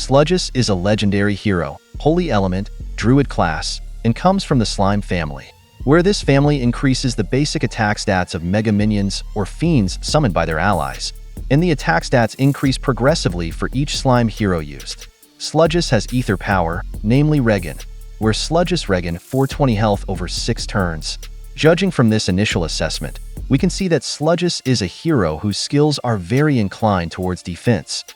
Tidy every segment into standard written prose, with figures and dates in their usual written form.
Sludgus is a legendary hero, holy element, druid class, and comes from the slime family, where this family increases the basic attack stats of mega minions or fiends summoned by their allies, and the attack stats increase progressively for each slime hero used. Sludgus has Aether power, namely Regen, where Sludgus Regen 420 health over 6 turns. Judging from this initial assessment, we can see that Sludgus is a hero whose skills are very inclined towards defense.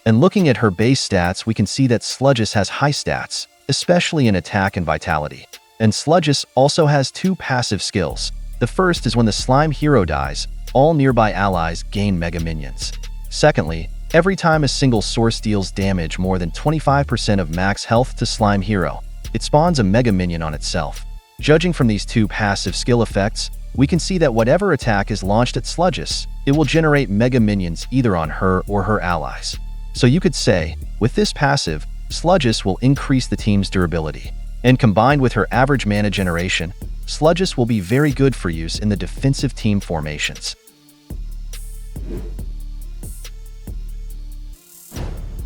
And looking at her base stats, we can see that Sludgus has high stats, especially in attack and vitality. And Sludgus also has 2 passive skills. The first is when the slime hero dies, all nearby allies gain mega minions. Secondly, every time a single source deals damage more than 25% of max health to slime hero, it spawns a mega minion on itself. Judging from these 2 passive skill effects, we can see that whatever attack is launched at Sludgus, it will generate mega minions either on her or her allies. So you could say, with this passive, Sludgus will increase the team's durability. And combined with her average mana generation, Sludgus will be very good for use in the defensive team formations.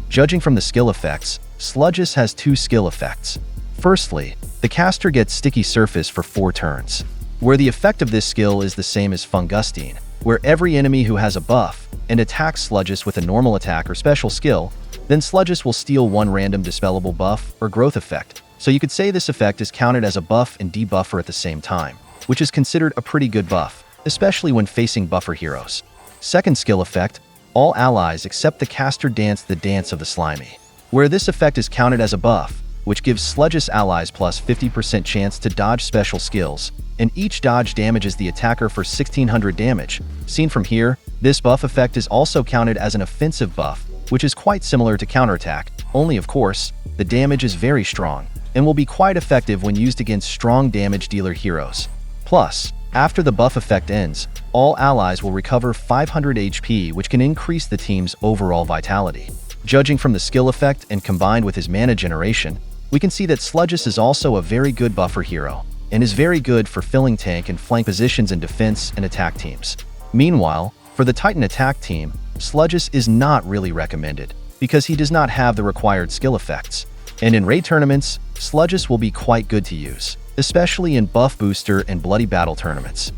Judging from the skill effects, Sludgus has 2 skill effects. Firstly, the caster gets Sticky Surface for 4 turns, where the effect of this skill is the same as Fungustine, where every enemy who has a buff and attacks Sludgus with a normal attack or special skill, then Sludgus will steal 1 random dispellable buff or growth effect. So you could say this effect is counted as a buff and debuffer at the same time, which is considered a pretty good buff, especially when facing buffer heroes. Second skill effect, all allies except the caster dance the dance of the slimy, where this effect is counted as a buff, which gives Sludgus allies plus 50% chance to dodge special skills, and each dodge damages the attacker for 1600 damage. Seen from here, this buff effect is also counted as an offensive buff, which is quite similar to counterattack, only of course, the damage is very strong, and will be quite effective when used against strong damage dealer heroes. Plus, after the buff effect ends, all allies will recover 500 HP, which can increase the team's overall vitality. Judging from the skill effect and combined with his mana generation, we can see that Sludgus is also a very good buffer hero, and is very good for filling tank and flank positions in defense and attack teams. Meanwhile, for the Titan attack team, Sludgus is not really recommended, because he does not have the required skill effects. And in raid tournaments, Sludgus will be quite good to use, especially in buff booster and bloody battle tournaments.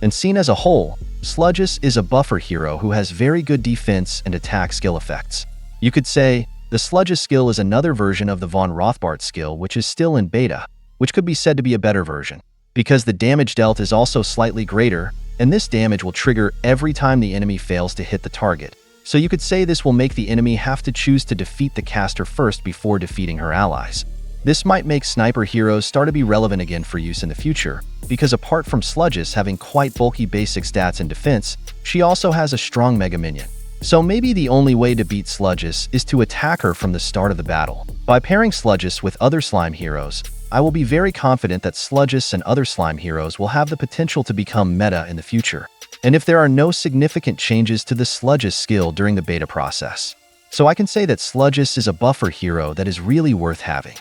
And seen as a whole, Sludgus is a buffer hero who has very good defense and attack skill effects. You could say, the Sludgus skill is another version of the Von Rothbart skill, which is still in beta, which could be said to be a better version, because the damage dealt is also slightly greater, and this damage will trigger every time the enemy fails to hit the target. So you could say this will make the enemy have to choose to defeat the caster first before defeating her allies. This might make sniper heroes start to be relevant again for use in the future, because apart from Sludgus having quite bulky basic stats in defense, she also has a strong mega minion. So maybe the only way to beat Sludgus is to attack her from the start of the battle. By pairing Sludgus with other slime heroes, I will be very confident that Sludgus and other slime heroes will have the potential to become meta in the future, and if there are no significant changes to the Sludgus skill during the beta process. So I can say that Sludgus is a buffer hero that is really worth having.